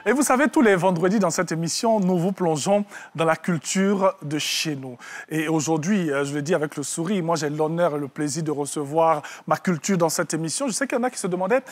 Et vous savez, tous les vendredis dans cette émission, nous vous plongeons dans la culture de chez nous. Et aujourd'hui, je le dis avec le sourire, moi j'ai l'honneur et le plaisir de recevoir ma culture dans cette émission. Je sais qu'il y en a qui se demandaient,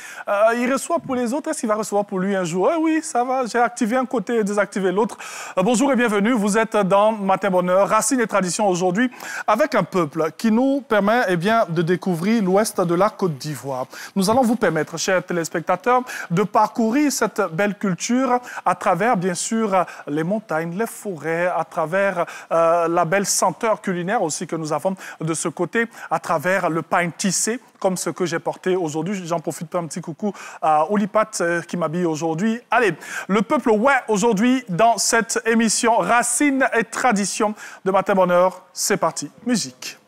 il reçoit pour les autres, est-ce qu'il va recevoir pour lui un jour? Oui, ça va, j'ai activé un côté et désactivé l'autre. Bonjour et bienvenue, vous êtes dans Matin Bonheur, Racines et Traditions aujourd'hui, avec un peuple qui nous permet de découvrir l'ouest de la Côte d'Ivoire. Nous allons vous permettre, chers téléspectateurs, de parcourir cette belle culture à travers, bien sûr, les montagnes, les forêts, à travers la belle senteur culinaire aussi que nous avons de ce côté, à travers le pain tissé, comme ce que j'ai porté aujourd'hui. J'en profite pour un petit coucou à Olipat qui m'habille aujourd'hui. Allez, le peuple ouais aujourd'hui dans cette émission Racines et Traditions de Matin Bonheur. C'est parti, musique.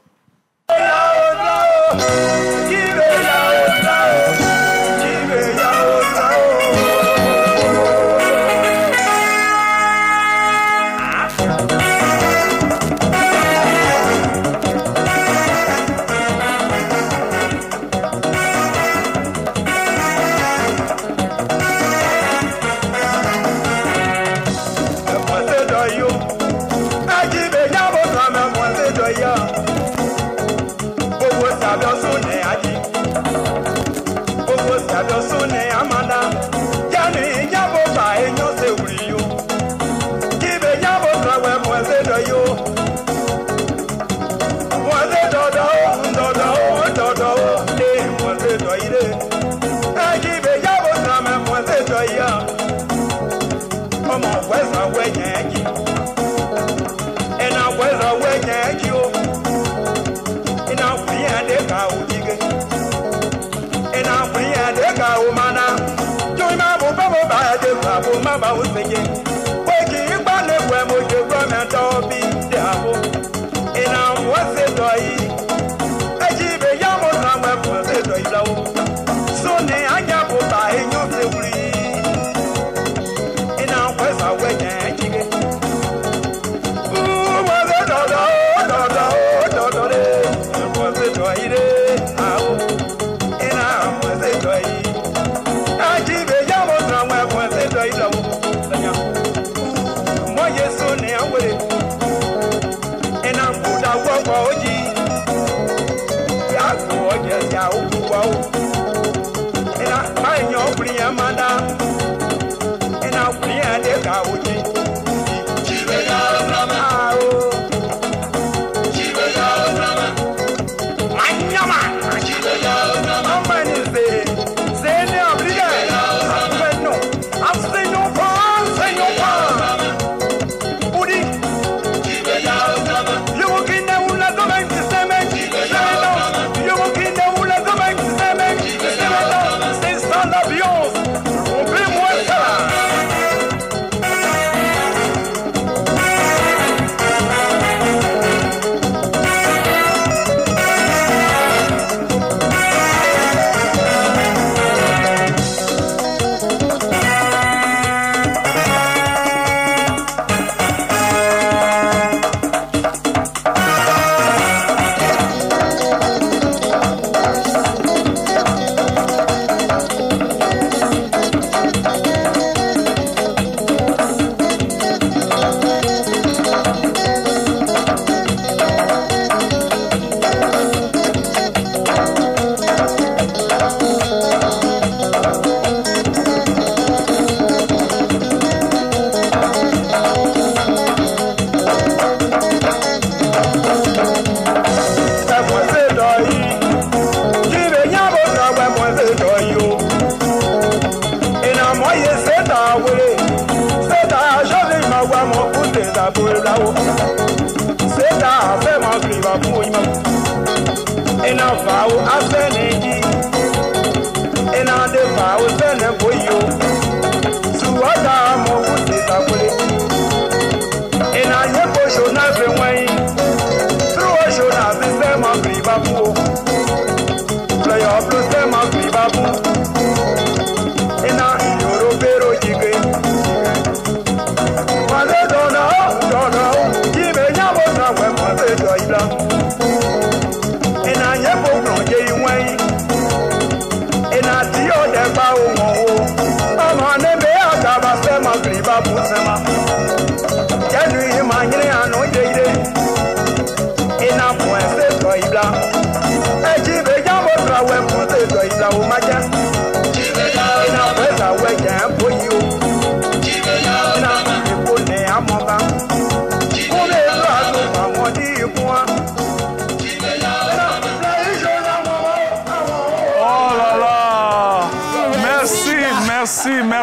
I'm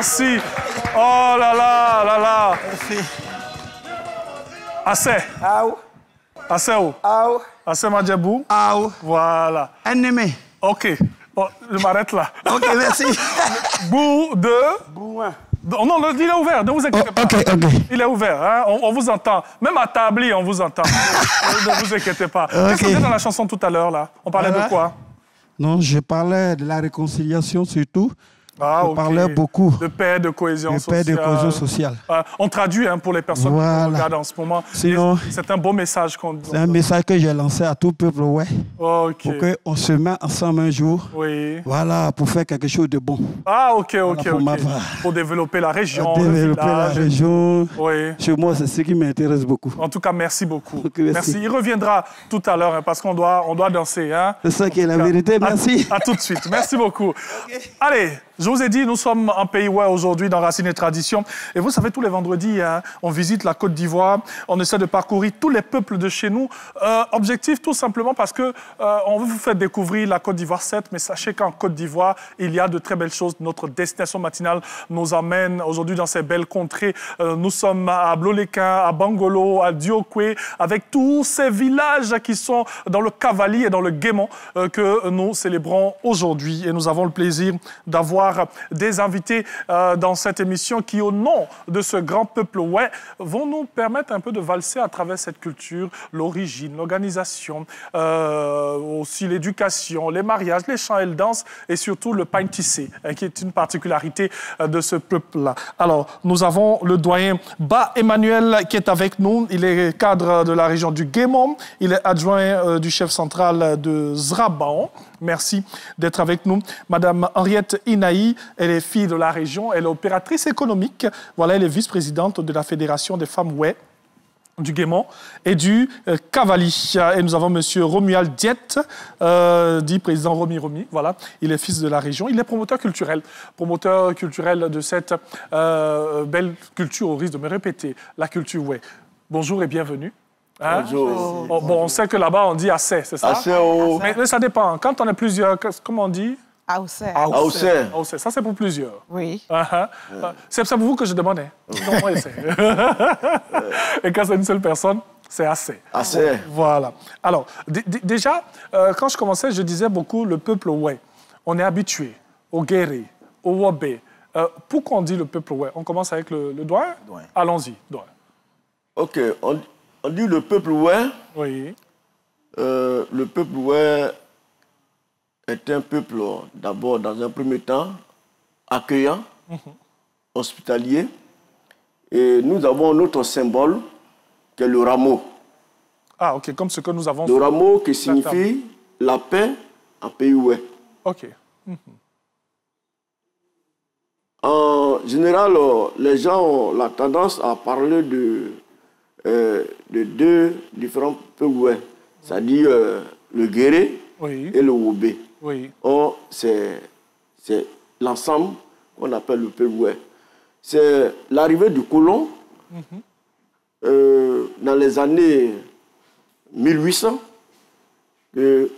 merci. Oh là là, là là. Merci. Assez. Aou. Assez où? Aou. Assez Madjabou. Aou. Voilà. Ennemi. OK. Bon, je m'arrête là. Ok, merci. Bout de... Bouin. Oh non, il est ouvert, ne vous inquiétez pas. Ok. Il est ouvert, hein? On vous entend. Même à Tabli, on vous entend. Ne vous inquiétez pas. Qu'est-ce qu'on dit dans la chanson tout à l'heure, là? On parlait de quoi? Non, je parlais de la réconciliation surtout. Ah, je parlais beaucoup. De paix, de cohésion sociale. De paix, de cohésion sociale. On traduit pour les personnes qui nous regardent en ce moment. Sinon, c'est un beau message qu'on dit. C'est un message que j'ai lancé à tout peuple, ouais. Ok. Pour qu'on se mette ensemble un jour. Oui. Voilà, pour faire quelque chose de bon. Ah, ok. Pour développer la région, développer la région. Oui. Chez moi, c'est ce qui m'intéresse beaucoup. En tout cas, merci beaucoup. Okay, merci. Il reviendra tout à l'heure parce qu'on doit danser. Hein. C'est ça qui est la vérité. Merci. À tout de suite. Merci beaucoup. Allez, je vous ai dit, nous sommes en Pays Ouest aujourd'hui dans Racines et Traditions. Et vous savez, tous les vendredis, hein, on visite la Côte d'Ivoire. On essaie de parcourir tous les peuples de chez nous. Objectif, tout simplement parce que on veut vous faire découvrir la Côte d'Ivoire, certes, mais sachez qu'en Côte d'Ivoire, il y a de très belles choses. Notre destination matinale nous emmène aujourd'hui dans ces belles contrées. Nous sommes à Bloléquin, à Bangolo, à Diokwe, avec tous ces villages qui sont dans le Cavali et dans le Guémon que nous célébrons aujourd'hui. Et nous avons le plaisir d'avoir des invités dans cette émission qui, au nom de ce grand peuple ouai, vont nous permettre un peu de valser à travers cette culture, l'origine, l'organisation, aussi l'éducation, les mariages, les chants et les danses, et surtout le pain tissé, qui est une particularité de ce peuple-là. Alors, nous avons le doyen Ba Emmanuel qui est avec nous. Il est cadre de la région du Guémon. Il est adjoint du chef central de Zraban. Merci d'être avec nous. Madame Henriette Inaï, elle est fille de la région, elle est opératrice économique. Voilà, elle est vice-présidente de la Fédération des femmes ouai du Guémon et du Cavali. Et nous avons monsieur Romuald Diette, dit président Romi. Voilà, il est fils de la région. Il est promoteur culturel de cette belle culture, au risque de me répéter, la culture ouai. Bonjour et bienvenue. Hein? Bonjour. Bon, on sait que là-bas, on dit assez, c'est ça? Assez haut. Mais ça dépend. Quand on est plusieurs, comment on dit? Aoussé. Ça, c'est pour plusieurs. Oui. C'est pour vous que je demandais. Et quand c'est une seule personne, c'est assez. Assez. Voilà. Alors, déjà, quand je commençais, je disais beaucoup le peuple ouai. On est habitué au guéré, au wobé. Pourquoi on dit le peuple ouai? On commence avec le doigt. Allons-y, doigt. OK. On dit le peuple ouai. Oui. Le peuple ouai est un peuple, d'abord, dans un premier temps, accueillant, hospitalier. Et nous avons notre symbole, qui est le rameau. Ah, OK, comme ce que nous avons... Le rameau qui signifie la paix en Pays ouai. OK. En général, les gens ont la tendance à parler de deux différents peuples ouai, c'est-à-dire le guéré et le wobé. Oui. Or, c'est l'ensemble qu'on appelle le peuple ouai. C'est l'arrivée du colon dans les années 1800. Le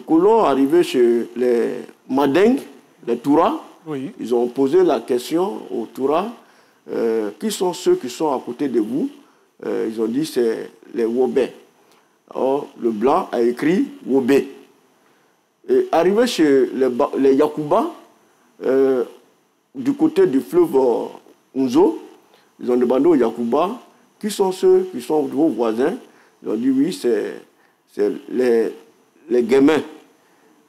colon arrivé chez les Mandingues, les Touras. Oui. Ils ont posé la question aux Touras, qui sont ceux qui sont à côté de vous? Ils ont dit c'est les Wobé. Or, le blanc a écrit Wobé. Et arrivé chez les Yakuba, du côté du fleuve Unzo, ils ont demandé aux Yakuba qui sont ceux qui sont vos voisins. Ils ont dit oui, c'est les Guémins.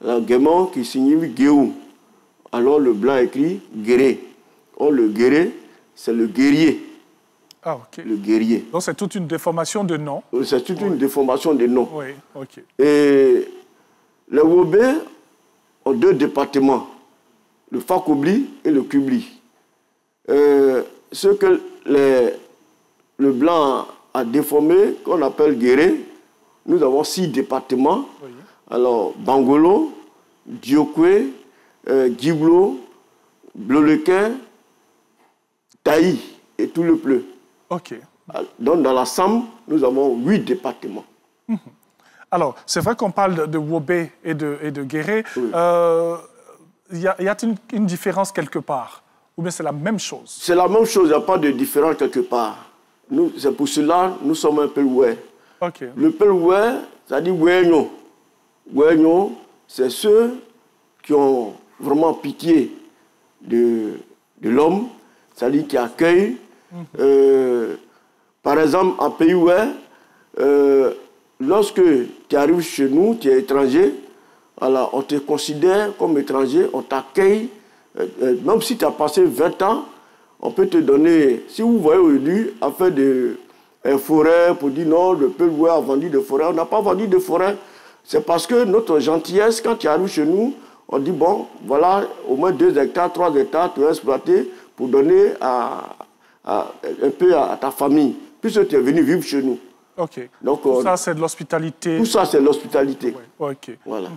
Le Guémon qui signifie Guéou. Alors le blanc écrit Guéré. Or le Guéré, c'est le guerrier. Ah, OK. Le guerrier. Donc c'est toute une déformation de nom. C'est toute une déformation de nom. Oui, OK. Et les Wobé ont deux départements, le Fakobli et le Kubli. Ce que le blanc a déformé, qu'on appelle Guéré, nous avons 6 départements. Oui. Alors, Bangolo, Diokwe, Djiblo, Bloléquin, Taï et tout le pleu. OK. Donc, dans l'ensemble, nous avons 8 départements. Alors, c'est vrai qu'on parle de Wobé et de Guéré. Oui. Y a-t-il une différence quelque part Ou bien c'est la même chose? C'est la même chose, il n'y a pas de différence quelque part. C'est pour cela que nous sommes un Peloué. Ok. Le Peloué, ça dit Ouéignon. Ouéignon, c'est ceux qui ont vraiment pitié de l'homme, c'est-à-dire qui accueillent. Par exemple, en pays Oué, lorsque tu arrives chez nous, tu es étranger, voilà, on te considère comme étranger, on t'accueille. Même si tu as passé 20 ans, on peut te donner, si vous voyez aujourd'hui, affaire de forêt, pour dire non, le Peloué a vendu de forêt. On n'a pas vendu de forêt. C'est parce que notre gentillesse, quand tu arrives chez nous, on dit bon, voilà, au moins 2 hectares, 3 hectares, tu vas exploiter pour donner un peu à ta famille, puisque tu es venu vivre chez nous. Ok. Donc, tout ça, c'est de l'hospitalité. Tout ça, c'est de l'hospitalité. Ouais. Ok. Voilà.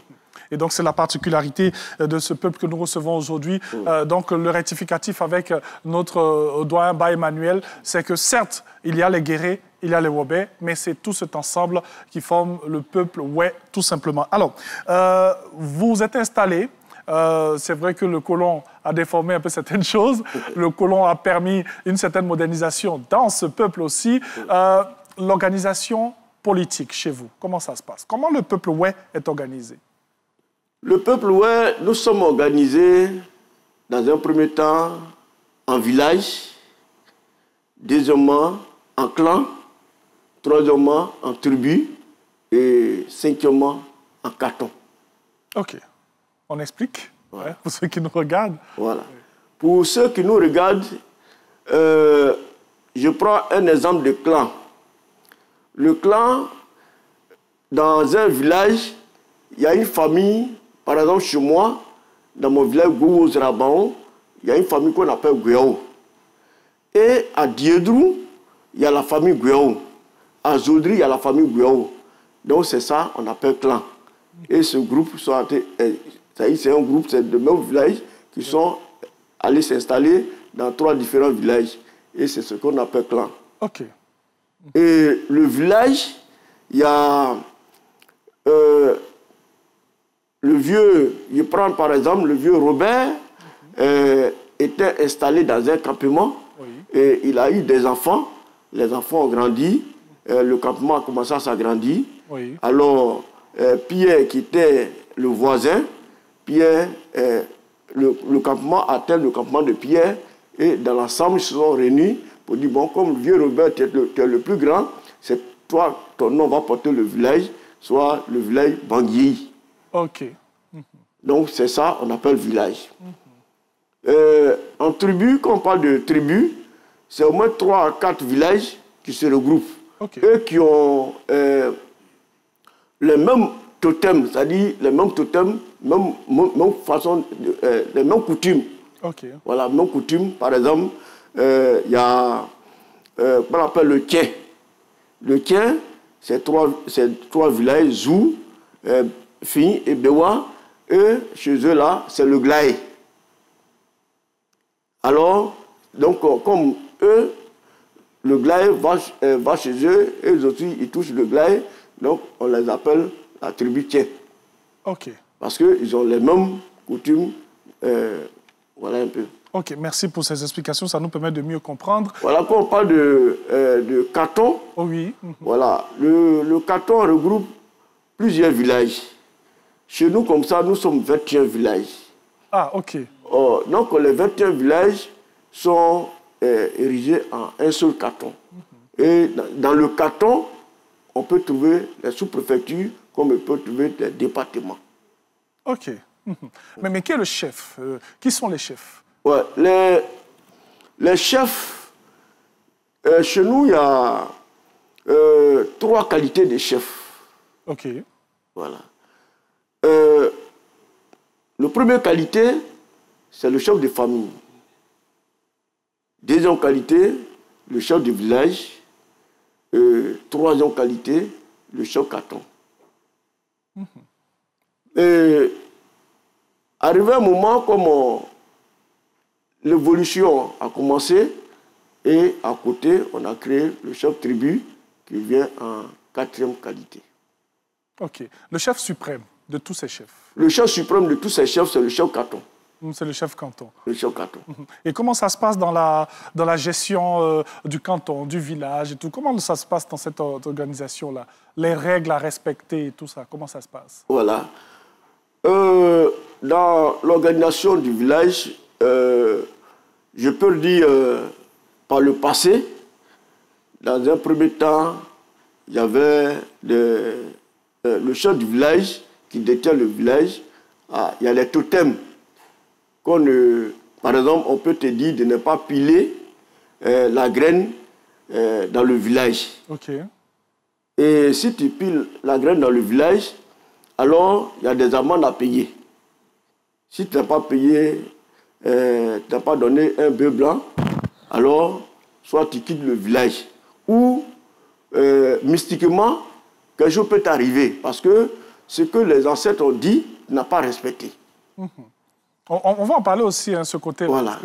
Et donc, c'est la particularité de ce peuple que nous recevons aujourd'hui. Donc, le rectificatif avec notre doyen Ba Emmanuel, c'est que certes, il y a les Guérés, il y a les Wobé, mais c'est tout cet ensemble qui forme le peuple Oué, tout simplement. Alors, vous êtes installés. C'est vrai que le colon a déformé un peu certaines choses. Le colon a permis une certaine modernisation dans ce peuple aussi. L'organisation politique chez vous, comment ça se passe? Comment le peuple Oué est organisé? Le peuple Oué, nous sommes organisés dans un premier temps en village, deuxièmement en clan, troisièmement en tribu et cinquièmement en canton. Ok. On explique, ouais, pour ceux qui nous regardent. Voilà. Pour ceux qui nous regardent, je prends un exemple de clan. Le clan, dans un village, il y a une famille, par exemple chez moi, dans mon village Gououz-Rabaon, il y a une famille qu'on appelle Gouéo. Et à Diédrou, il y a la famille Gouéo. À Zodri, il y a la famille Gouéo. Donc c'est ça, on appelle clan. Et ce groupe, c'est un groupe, c'est de même village qui sont allés s'installer dans 3 différents villages. Et c'est ce qu'on appelle clan. Ok. Et le village, il y a le vieux, je prends par exemple le vieux Robert, était installé dans un campement. Oui. Et il a eu des enfants. Les enfants ont grandi. Le campement a commencé à s'agrandir. Oui. Alors, Pierre, qui était le voisin, Pierre, le campement atteint le campement de Pierre. Et dans l'ensemble, ils se sont réunis pour dire, bon, comme le vieux Robert est le plus grand, c'est toi, ton nom va porter le village, soit le village Bangui. Ok. Donc, c'est ça, on appelle village. En tribu, quand on parle de tribu, c'est au moins 3 à 4 villages qui se regroupent. Okay. Eux qui ont les mêmes totems, c'est-à-dire les mêmes totems, même façon, les mêmes coutumes. Okay. Voilà, mêmes coutumes. Par exemple, il y a qu'on appelle le Tien. Le Tien, c'est 3 villages, Zou, Fin et Bewa. Eux, chez eux là, c'est le Glaé. Alors, donc, comme eux, le Glaé va chez eux, et eux aussi, ils touchent le Glaé, donc on les appelle la tribu Tien. Ok. Parce qu'ils ont les mêmes coutumes, voilà un peu. Ok, merci pour ces explications, ça nous permet de mieux comprendre. Voilà, quand on parle de canton, oh oui. Voilà, le canton regroupe plusieurs villages. Chez nous, comme ça, nous sommes 21 villages. Ah, ok. Donc, les 21 villages sont érigés en un seul canton. Et dans le canton, on peut trouver les sous-préfectures comme on peut trouver des départements. Ok. Mais qui est le chef? Qui sont les chefs? Ouais, les chefs, chez nous, il y a 3 qualités de chefs. Ok. Voilà. La première qualité, c'est le chef de famille. Deuxième qualité, le chef de village. Troisième qualité, le chef canton. Et arrivé un moment comme l'évolution a commencé, et à côté, on a créé le chef tribu qui vient en 4e qualité. Ok. Le chef suprême de tous ces chefs? Le chef suprême de tous ces chefs, c'est le chef canton. C'est le chef canton. Le chef canton. Et comment ça se passe dans la gestion du canton, du village et tout? Comment ça se passe dans cette organisation-là? Les règles à respecter et tout ça, comment ça se passe? Voilà. Dans l'organisation du village, je peux le dire par le passé, dans un premier temps, il y avait le chef du village qui détient le village. Il y a les totems. Par exemple, on peut te dire de ne pas piler la graine dans le village. Ok. Et si tu piles la graine dans le village, alors il y a des amendes à payer. Si tu n'as pas payé, tu n'as pas donné un bœuf blanc, alors soit tu quittes le village. Ou mystiquement, quelque chose peut t'arriver parce que ce que les ancêtres ont dit n'a pas respecté. On va en parler aussi, hein, ce côté-là. Voilà.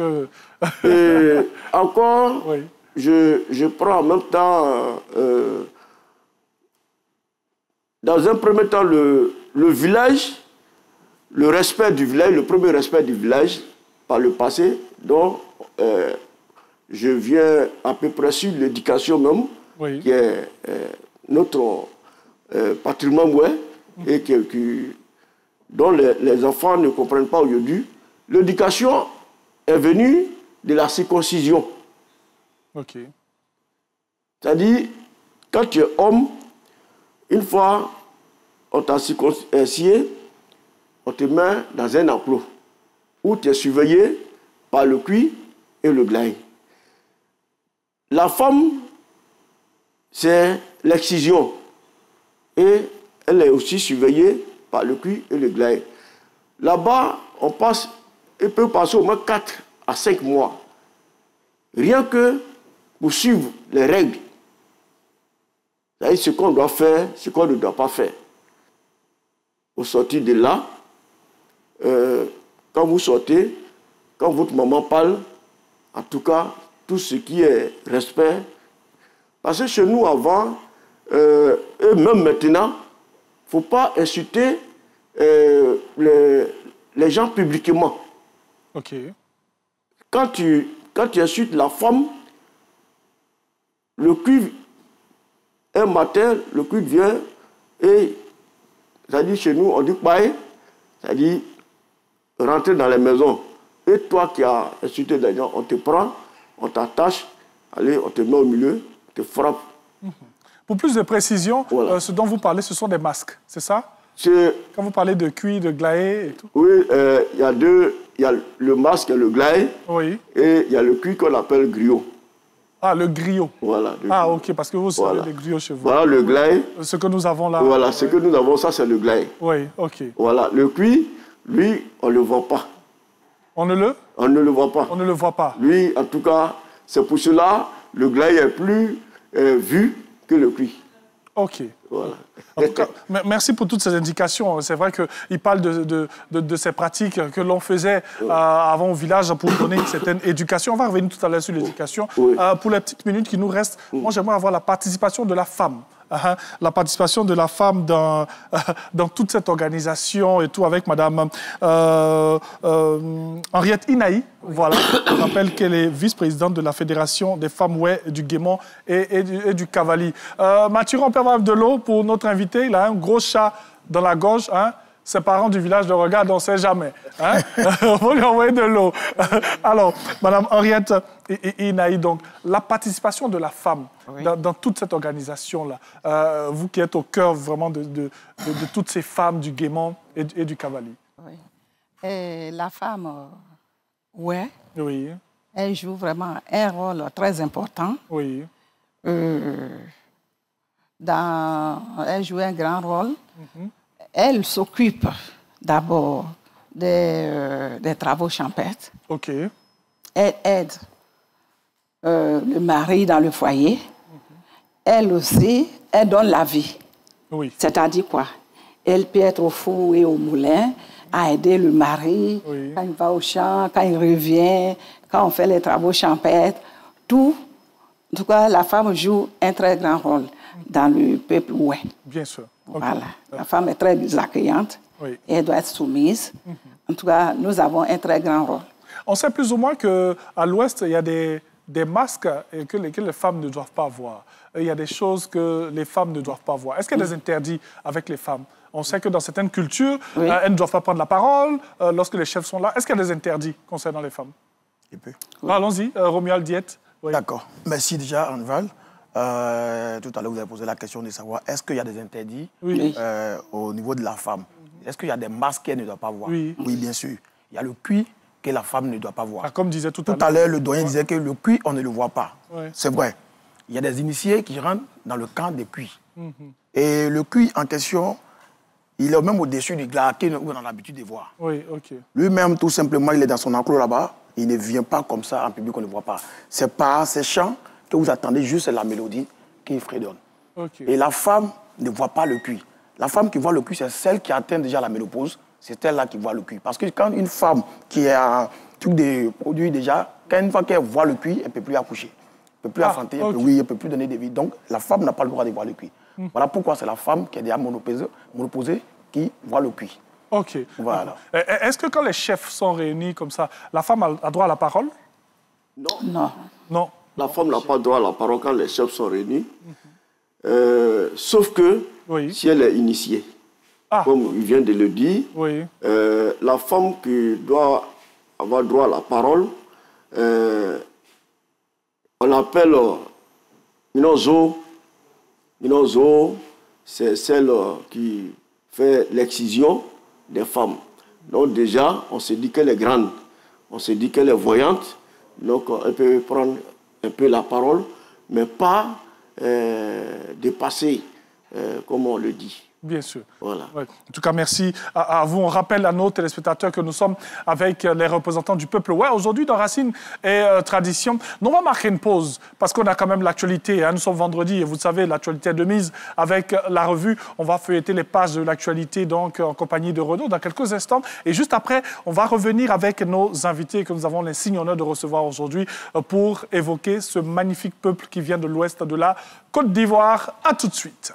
Que... Encore, oui. je prends en même temps, dans un premier temps, le village, le respect du village, le premier respect du village par le passé, dont je viens à peu près sur l'éducation même, oui. qui est notre patrimoine, et dont les enfants ne comprennent pas aujourd'hui. L'éducation est venue de la circoncision. Ok. C'est-à-dire, quand tu es homme, une fois on t'a circoncisé, on te met dans un enclos où tu es surveillé par le cuir et le gland. La femme, c'est l'excision. Et elle est aussi surveillée par le cuir et le gland. Là-bas, elle peut passer au moins 4 à 5 mois. Rien que pour suivre les règles. C'est-à-dire ce qu'on doit faire, ce qu'on ne doit pas faire. Au sortir de là, quand vous sortez, quand votre maman parle, en tout cas, tout ce qui est respect. Parce que chez nous, avant, et même maintenant, il ne faut pas insulter les gens publiquement. Ok. Quand tu insultes la femme, le cuivre, un matin, le cuivre vient et, c'est-à-dire chez nous, on dit pareil, c'est-à-dire rentrer dans les maisons. Et toi qui as insulté des gens, on te prend, on t'attache, allez, on te met au milieu, on te frappe. Pour plus de précision, voilà. Ce dont vous parlez, ce sont des masques, c'est ça? Quand vous parlez de cuir, de glaé et tout? Oui, il y a le masque et le glaé, oui. Et il y a le cuir qu'on appelle griot. Ah, le griot. Voilà. Ah, ok, parce que vous savez des griots chez vous. Voilà le glaé. Ce que nous avons là. Voilà, ce que nous avons, ça, c'est le glaé. Oui, ok. Voilà, le cuir, lui, on ne le voit pas. On ne le? On ne le voit pas. On ne le voit pas. Lui, en tout cas, c'est pour cela, le glaé est plus vu que le cuir. Ok. Voilà. En tout cas, merci pour toutes ces indications. C'est vrai qu'il parle de ces pratiques que l'on faisait avant au village pour donner une certaine éducation. On va revenir tout à l'heure sur l'éducation. Oui. Pour les petites minutes qui nous restent, moi j'aimerais avoir la participation de la femme. La participation de la femme dans toute cette organisation et tout, avec Madame Henriette Inaï. Voilà, je rappelle qu'elle est vice-présidente de la Fédération des femmes du Guémont et du Cavali. Mathieu, on peut avoir de l'eau pour notre invité. Il a un gros chat dans la gorge. Ses parents du village le regardent, on ne sait jamais. On va lui envoyer de l'eau. Alors, Madame Henriette Inaï, donc, la participation de la femme dans toute cette organisation-là, vous qui êtes au cœur vraiment de toutes ces femmes du Guémont et du Cavali. Oui. Et la femme, oui, elle joue vraiment un rôle très important. Oui. Elle joue un grand rôle. Elle s'occupe d'abord des travaux champêtres. OK. Elle aide le mari dans le foyer. Elle aussi, elle donne la vie. Oui. C'est-à-dire quoi? Elle peut être au four et au moulin, à aider le mari, quand il va au champ, quand il revient, quand on fait les travaux champêtres. Tout. En tout cas, la femme joue un très grand rôle dans le peuple ouest. Bien sûr. Okay. Voilà. La femme est très accueillante. Et elle doit être soumise. En tout cas, nous avons un très grand rôle. On sait plus ou moins qu'à l'Ouest, il y a des masques que les femmes ne doivent pas voir. Il y a des choses que les femmes ne doivent pas voir. Est-ce qu'il y a des interdits avec les femmes? On sait que dans certaines cultures, elles ne doivent pas prendre la parole lorsque les chefs sont là. Est-ce qu'il y a des interdits concernant les femmes? Allons-y, Romuald Diette. Oui. D'accord. Merci déjà, Anval. Tout à l'heure, vous avez posé la question de savoir est-ce qu'il y a des interdits au niveau de la femme? Est-ce qu'il y a des masques qu'elle ne doit pas voir? Oui, bien sûr. Il y a le cuir que la femme ne doit pas voir. Comme disait tout à l'heure. Tout à l'heure, le doyen disait que le cuir, on ne le voit pas. C'est vrai. Il y a des initiés qui rentrent dans le camp des cuirs. Et le cuir en question, il est même au-dessus du glas qu'on a l'habitude de voir. Lui-même, tout simplement, il est dans son enclos là-bas. Il ne vient pas comme ça en public, on ne le voit pas. C'est par ces chants que vous attendez juste la mélodie qui fredonne. Et la femme ne voit pas le cuir. La femme qui voit le cuir, c'est celle qui atteint déjà la ménopause. C'est elle-là qui voit le cuir. Parce que quand une femme qui a un truc de produit déjà, une fois qu'elle voit le cuir, elle ne peut plus accoucher. Elle ne peut plus enfanter, elle ne peut plus donner des vies. Donc, la femme n'a pas le droit de voir le cuir. Voilà pourquoi c'est la femme qui est déjà monoposée qui voit le cuir. Voilà. Est-ce que quand les chefs sont réunis comme ça, la femme a droit à la parole? Non. La femme n'a pas droit à la parole quand les chefs sont réunis. Sauf que si elle est initiée. Comme il vient de le dire, la femme qui doit avoir droit à la parole, on l'appelle Minozo. Minozo, c'est celle qui fait l'excision des femmes. Donc déjà, on se dit qu'elle est grande, on se dit qu'elle est voyante, donc elle peut prendre un peu la parole, mais pas dépasser, comme on le dit. Bien sûr. Voilà. En tout cas, merci à vous. On rappelle à nos téléspectateurs que nous sommes avec les représentants du peuple. Aujourd'hui, dans Racines et Traditions, nous on va marquer une pause parce qu'on a quand même l'actualité. Nous sommes vendredi et vous savez, l'actualité est de mise avec la revue. On va feuilleter les pages de l'actualité donc en compagnie de Renaud dans quelques instants. Et juste après, on va revenir avec nos invités que nous avons l'insigne honneur de recevoir aujourd'hui pour évoquer ce magnifique peuple qui vient de l'ouest de la Côte d'Ivoire. À tout de suite.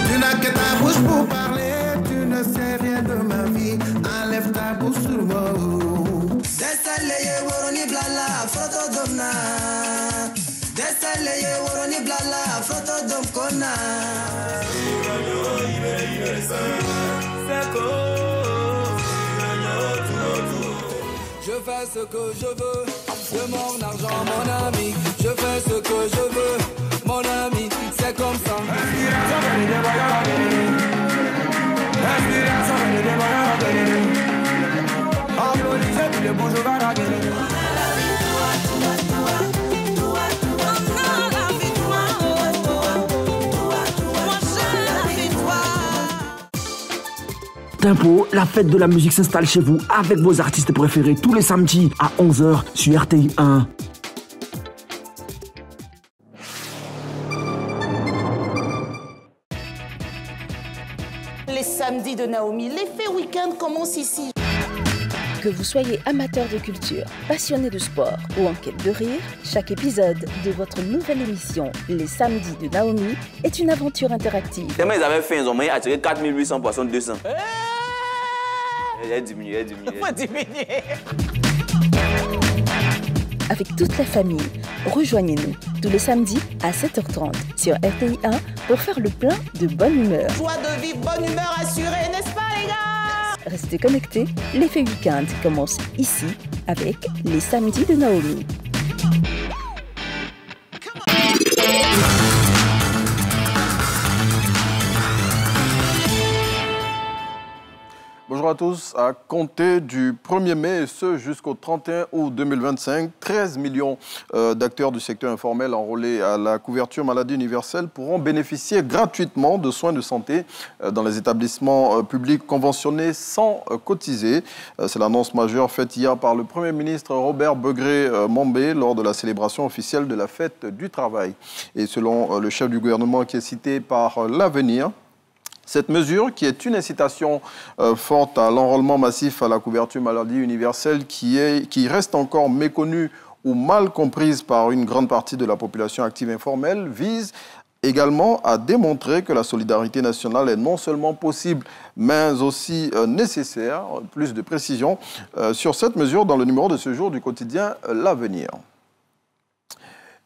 Tu n'as que ta bouche pour parler, tu ne sais rien de ma vie. Enlève ta bouche sur moi. Desaleye woroni blala, photo domna. Desaleye woroni blala, photo domkona. Je fais ce que je veux, de mon argent, mon ami. Je fais ce que je veux, mon ami. C'est comme ça. Tempo, la fête de la musique s'installe chez vous avec vos artistes préférés tous les samedis à 11h sur RTI 1. Les samedis de Naomi, l'effet week-end commence ici. Que vous soyez amateur de culture, passionné de sport ou en quête de rire, chaque épisode de votre nouvelle émission Les Samedis de Naomi est une aventure interactive. Tellement ils avaient faim, ils ont attiré 4800 poissons 200. Elle a diminué, Avec toute la famille, rejoignez-nous tous les samedis à 7h30 sur RTI 1 pour faire le plein de bonne humeur. Joie de vivre, bonne humeur assurée, n'est-ce pas les gars? Restez connectés, l'effet week-end commence ici avec les samedis de Naomi. Bonjour à tous. À compter du 1er mai et ce jusqu'au 31 août 2025, 13 millions d'acteurs du secteur informel enrôlés à la couverture maladie universelle pourront bénéficier gratuitement de soins de santé dans les établissements publics conventionnés sans cotiser. C'est l'annonce majeure faite hier par le Premier ministre Robert Begré-Mombé lors de la célébration officielle de la fête du travail. Et selon le chef du gouvernement qui est cité par l'Avenir, cette mesure, qui est une incitation forte à l'enrôlement massif à la couverture maladie universelle, qui reste encore méconnue ou mal comprise par une grande partie de la population active informelle, vise également a démontré que la solidarité nationale est non seulement possible, mais aussi nécessaire. Plus de précision sur cette mesure dans le numéro de ce jour du quotidien L'Avenir.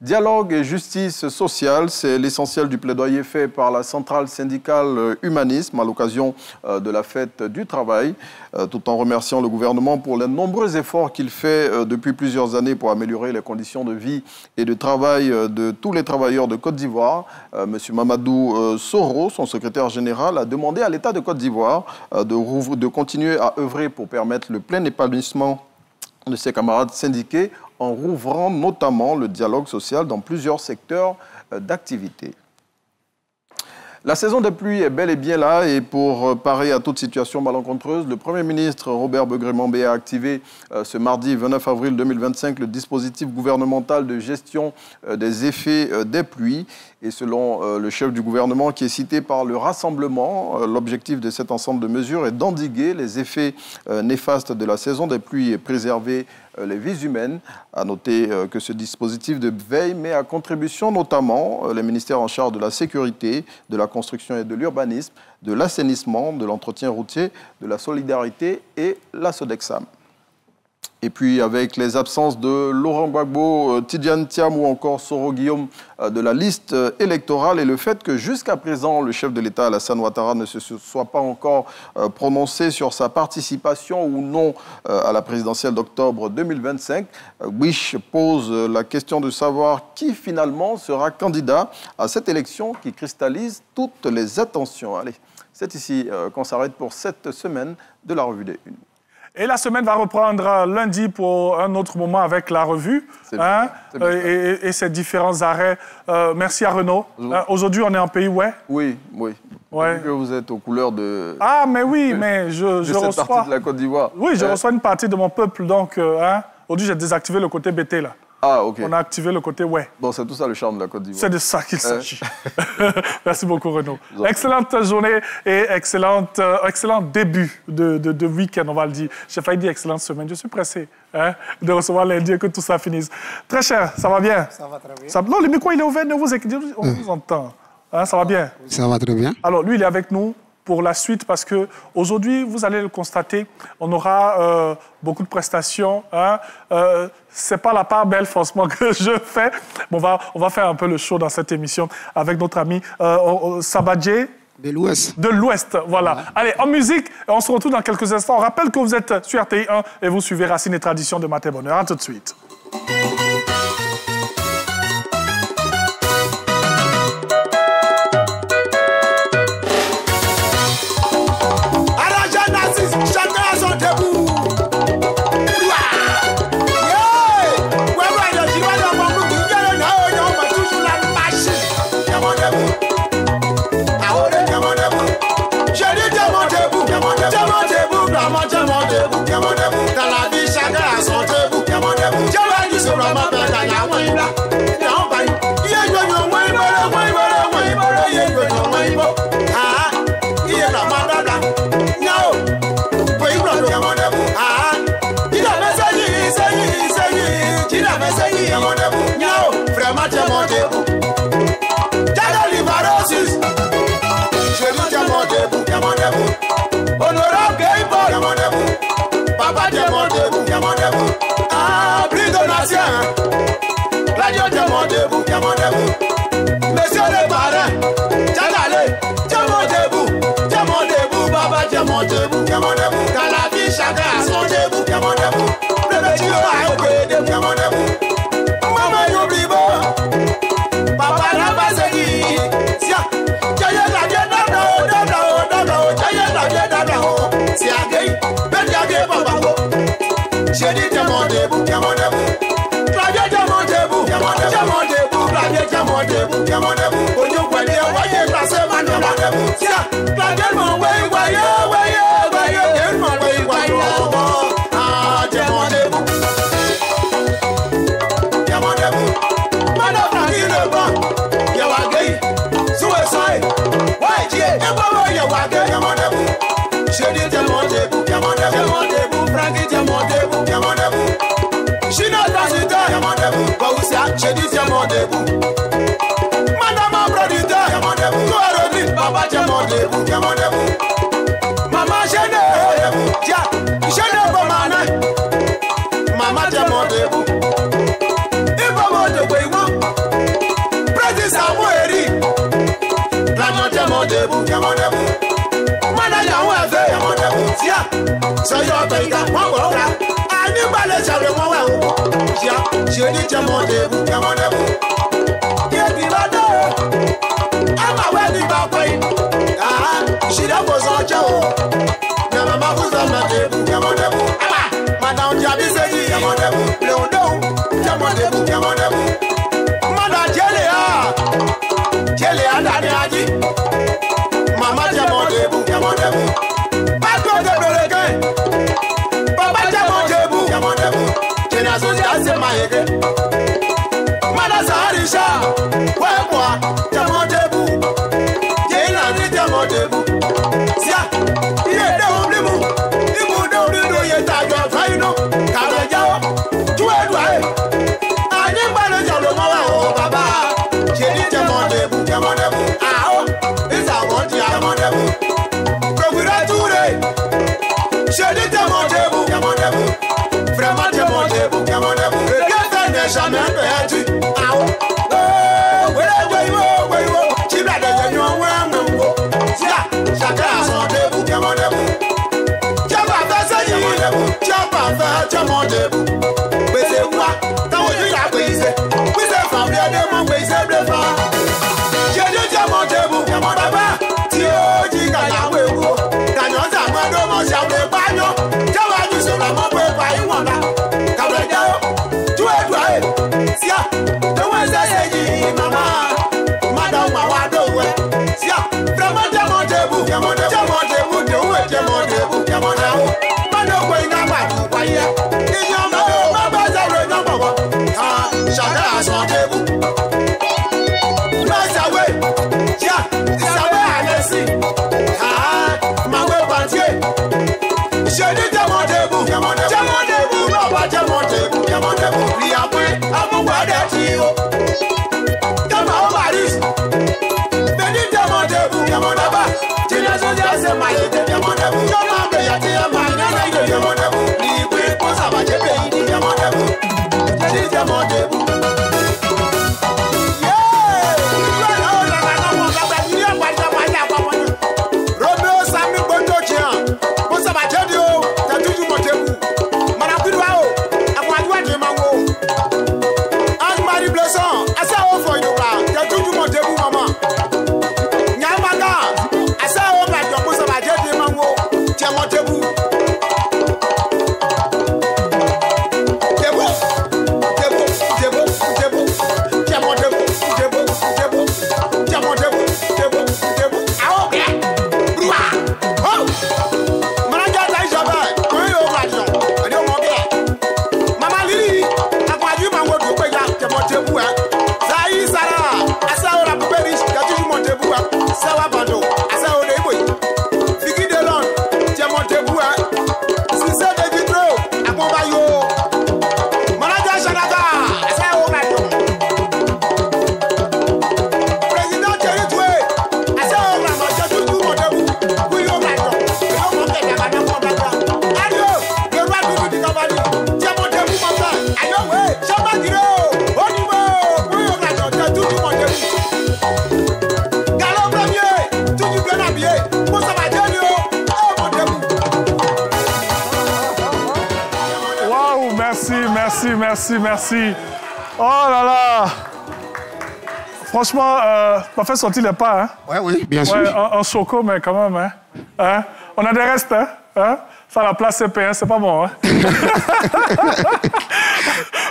Dialogue et justice sociale, c'est l'essentiel du plaidoyer fait par la centrale syndicale Humanisme à l'occasion de la fête du travail, tout en remerciant le gouvernement pour les nombreux efforts qu'il fait depuis plusieurs années pour améliorer les conditions de vie et de travail de tous les travailleurs de Côte d'Ivoire. Monsieur Mamadou Soro, son secrétaire général, a demandé à l'État de Côte d'Ivoire de continuer à œuvrer pour permettre le plein épanouissement de ses camarades syndiqués en rouvrant notamment le dialogue social dans plusieurs secteurs d'activité. La saison des pluies est bel et bien là et pour parer à toute situation malencontreuse, le Premier ministre Robert Begré-Mambé a activé ce mardi 29 avril 2025 le dispositif gouvernemental de gestion des effets des pluies. Et selon le chef du gouvernement qui est cité par le Rassemblement, l'objectif de cet ensemble de mesures est d'endiguer les effets néfastes de la saison des pluies et préserver les vies humaines. À noter que ce dispositif de veille met à contribution notamment les ministères en charge de la sécurité, de la construction et de l'urbanisme, de l'assainissement, de l'entretien routier, de la solidarité et la Sodexam. Et puis avec les absences de Laurent Gbagbo, Tidjane Thiam ou encore Soro Guillaume de la liste électorale et le fait que jusqu'à présent le chef de l'État Alassane Ouattara ne se soit pas encore prononcé sur sa participation ou non à la présidentielle d'octobre 2025, Wish pose la question de savoir qui finalement sera candidat à cette élection qui cristallise toutes les attentions. Allez, c'est ici qu'on s'arrête pour cette semaine de la Revue des Unes. Et la semaine va reprendre lundi pour un autre moment avec la revue et ses différents arrêts. Merci à Renaud. Aujourd'hui, on est en pays ouais. Oui. Ouais. Que vous êtes aux couleurs de... Ah, mais oui, mais je reçois... cette partie de la Côte d'Ivoire. Oui, je reçois une partie de mon peuple. Donc, aujourd'hui, j'ai désactivé le côté BT, là. Ah, OK. On a activé le côté ouais. Bon, c'est tout ça le charme de la Côte d'Ivoire. C'est de ça qu'il s'agit. Merci beaucoup, Renaud. Excellente journée et excellent début de week-end, on va le dire. J'ai failli dire excellente semaine. Je suis pressé de recevoir lundi et que tout ça finisse. Très cher, ça va bien? Ça va très bien. Non, le micro, il est ouvert, ne vous inquiétez pas, on vous entend. Ça va bien? Ça va très bien. Alors, lui, il est avec nous pour la suite parce qu'aujourd'hui, vous allez le constater, on aura beaucoup de prestations. Ce n'est pas la part belle, forcément, que je fais. On va faire un peu le show dans cette émission avec notre ami Sabadje. De l'Ouest. De l'Ouest, voilà. Allez, en musique, on se retrouve dans quelques instants. On rappelle que vous êtes sur RTI 1 et vous suivez Racine et Tradition de Matin Bonheur. À tout de suite. Messieurs les parrains, tiens-mon debout, papa, tiens-mon debout, dans la vie, chacun a son debout, le petit a un peu de tiens-mon debout, maman n'oublie pas, papa n'a pas segui, tiens, la vie d'abord, c'est à gay, papa, j'ai dit tiens-mon debout, clavier tiens-mon debout, tiens-mon debout, on nous voyait, passer maintenant, tiens, clavier mon way, ah, tiens-mon debout, madame Francky le banc, yawagay, suicide, ouais, tiens-mon debout, j'ai dit tiens-mon debout, Francky tiens-mon debout, China transitaire, j'ai dit tiens-mon debout, madame producteur. Mama Jene, Tia, Jene Bomana, Mama Jamodebu, Ibomo de Waymo, Practice Samueri, Lama Jamodebu, Jamodebu, Mana Yawaze, Jamodebu, Tia, so you're Bega, Mawara, Anibale Jalemoa, Tia, Jene Jamodebu, Jamodebu, Yedilado, I'm a wedding baby. She was on Joe. Mama was on the table. Yamodebu. Madame Jabi said, Yamodebu. No, Yamodebu, Yamodebu. Mother Jelia. Jelia Daniaji. Mama Yamodebu, Yamodebu. Back on the door again. Papa Yamodebu, Yamodebu. Jenazo Jase Maege. Mother Sarisha. Webwa, Yamodebu. Jena Yamodebu. Sia, iye de oblimu, imu de oblimu ye tajo faino, kabejao, tuedwa e. Ani mbale jalo mawa o baba, jeni Jamodebu, Jamodebu, ao, isa wonti Jamodebu. Progrira ture, jeni Jamodebu, Jamodebu, vraiment Jamodebu, Jamodebu. Regarde ne jamais perdu, ao. Chacun a son debout, Jamodebu. Jamodebu. Mais c'est moi, quand on dit la brise, oui c'est femme, bien de mon pays, c'est bleu femme. J'ai dit Jamodebu, Jamodebu. Tio, dit Kanyawegu. Kanyon Zama de mon chambre bagno. Jamodebu sur la mon peu, pas y wanda. Kabredao, tu es doué. Sia, de moi c'est dit, maman. Madame Mawado, Sia, vraiment Jamodebu, Jamodebu, Jamodebu, Jamodebu, Jamodebu. Mano going up, Waya. Chacun a son debout. Nice away. Tiens, ça va aller ici. Ah, ma web bantier. J'ai dit Jamodebu, Jamodebu, papa Jamodebu, Jamodebu. Lui après, à mon guardatio. Tama au Paris. Béni Jamodebu, Jamodebu. Tu n'as jamais assez mal été Jamodebu. Comment payer à ma nana de Jamodebu. Libre, pour ça va te payer Jamodebu. J'ai dit Jamodebu. Merci. Oh là là. Franchement, on fait sortir les pas. Hein? Oui, bien sûr. Un choco, mais quand même. Hein? On a des restes. Hein? Ça, la place CP1, c'est pas bon. Hein?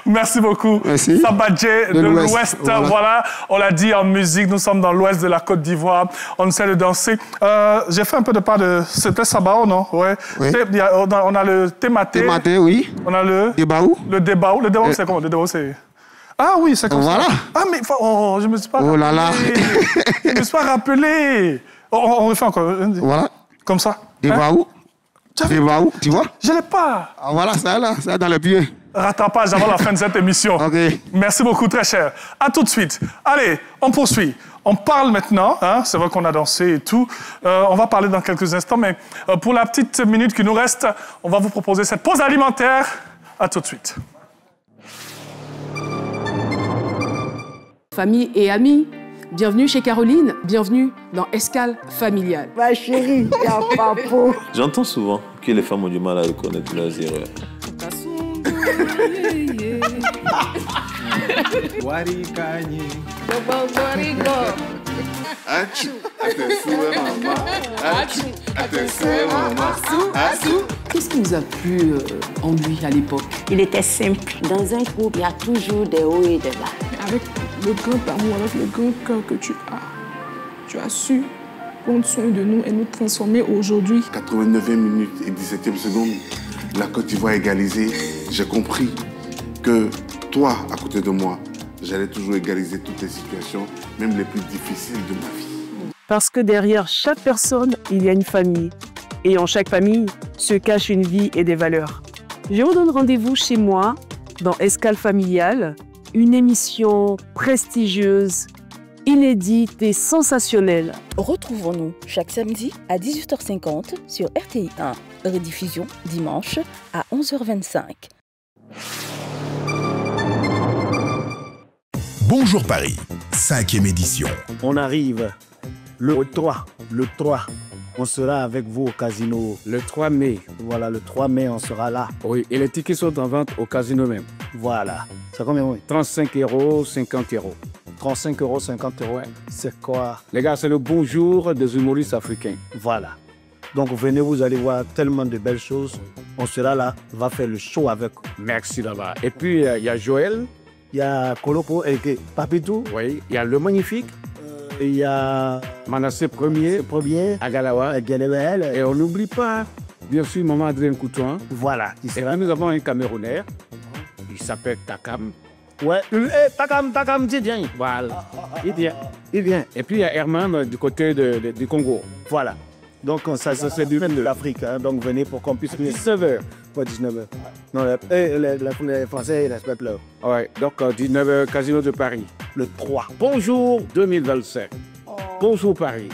Merci beaucoup. Merci. Sabadjé de l'Ouest. Voilà, on l'a dit en musique, nous sommes dans l'Ouest de la Côte d'Ivoire. On essaie de danser. J'ai fait un peu de part de... C'était Sabao, non? Ouais. Oui. On a le Thématé. Thématé, oui. On a le... Débaou. Le Débaou. Le Débaou, c'est comment? Le Débaou, c'est... Ah oui, c'est comme ça. Ah, mais je me suis pas rappelé. Là là. Je me suis pas rappelé. On refait encore. Voilà. Comme ça. Débaou. Débaou, tu vois? Je l'ai pas. Ah, voilà, ça là, ça dans le pied. Rattrapage avant la fin de cette émission. OK. Merci beaucoup, très cher. À tout de suite. Allez, on poursuit. On parle maintenant, hein, c'est vrai qu'on a dansé et tout. On va parler dans quelques instants, mais pour la petite minute qui nous reste, on va vous proposer cette pause alimentaire. À tout de suite. Famille et amis, bienvenue chez Caroline, bienvenue dans Escale familiale. Ma chérie, y a pas pour. J'entends souvent que les femmes ont du mal à reconnaître leurs erreurs. Qu'est-ce qui vous a plu en lui à l'époque? Il était simple. Dans un couple, il y a toujours des hauts et des bas. Avec le grand amour, avec le grand cœur que tu as su prendre soin de nous et nous transformer aujourd'hui. 89e minute et 17e seconde, la Côte d'Ivoire égalisée. J'ai compris que toi, à côté de moi, j'allais toujours égaliser toutes les situations, même les plus difficiles de ma vie. Parce que derrière chaque personne, il y a une famille. Et en chaque famille se cache une vie et des valeurs. Je vous donne rendez-vous chez moi dans Escale familiale, une émission prestigieuse, inédite et sensationnelle. Retrouvons-nous chaque samedi à 18h50 sur RTI 1. Rediffusion dimanche à 11h25. Bonjour Paris, 5e édition. On arrive le 3. On sera avec vous au casino. Le 3 mai. Voilà, le 3 mai, on sera là. Oui, et les tickets sont en vente au casino même. Voilà. C'est combien, oui? 35 €, 50 €. 35 €, 50 €. Ouais. C'est quoi? Les gars, c'est le bonjour des humoristes africains. Voilà. Donc venez, vous allez voir tellement de belles choses. On sera là, on va faire le show avec. Merci là-bas. Et puis, il y a Joël. Il y a Koloko et Papitou. Oui, il y a Le Magnifique. Il y a Manassé Premier, Agalawa, et on n'oublie pas, bien sûr, Maman Adrien Couton. Voilà. Et là, nous avons un Camerounais, il s'appelle Takam. Ouais, Takam, il vient. Voilà, il vient. Et puis il y a Herman du côté du Congo. Voilà. Donc ça c'est du même de l'Afrique, hein. Donc venez pour qu'on puisse... 19h. Ouais, 19h. Non, les Français, ils respectent l'heure. Ouais, donc 19h, Casino de Paris. Le 3. Bonjour 2025. Bonjour Paris.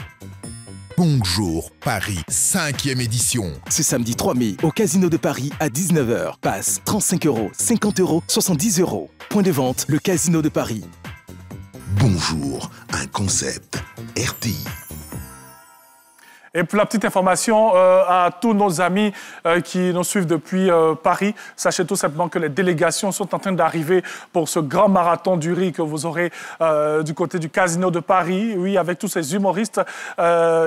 Bonjour Paris, 5e édition. Ce samedi 3 mai, au Casino de Paris à 19h. Passe 35 €, 50 €, 70 €. Point de vente, le Casino de Paris. Bonjour, un concept RTI. Et pour la petite information à tous nos amis qui nous suivent depuis Paris, sachez tout simplement que les délégations sont en train d'arriver pour ce grand marathon du riz que vous aurez du côté du Casino de Paris. Oui, avec tous ces humoristes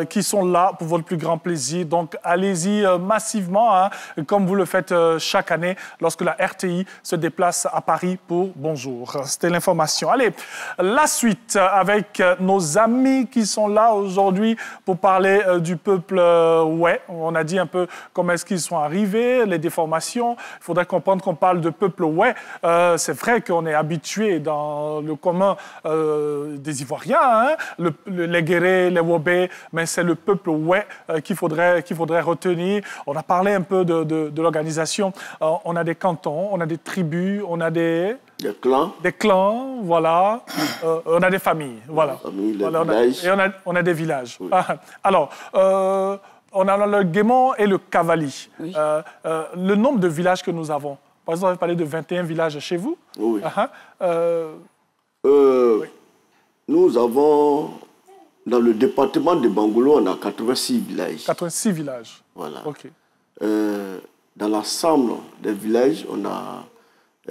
qui sont là pour votre plus grand plaisir. Donc, allez-y massivement, hein, comme vous le faites chaque année lorsque la RTI se déplace à Paris pour Bonjour. C'était l'information. Allez, la suite avec nos amis qui sont là aujourd'hui pour parler du peuple ouais. On a dit un peu comment est-ce qu'ils sont arrivés, les déformations. Il faudrait comprendre qu'on parle de peuple ouais. C'est vrai qu'on est habitué dans le commun des Ivoiriens, hein, les Guérés, les Wobé, mais c'est le peuple ouais qu'il faudrait retenir. On a parlé un peu de l'organisation. On a des cantons, on a des tribus, on a des clans. Des clans, voilà. On a des familles, voilà. On a des villages. Oui. Alors, on a le Guémon et le Cavali. Oui. Le nombre de villages que nous avons. Par exemple, vous avez parlé de 21 villages chez vous. Oui. Oui. Nous avons, dans le département de Bangolo, on a 86 villages. 86 villages. Voilà. OK. Dans l'ensemble des villages, on a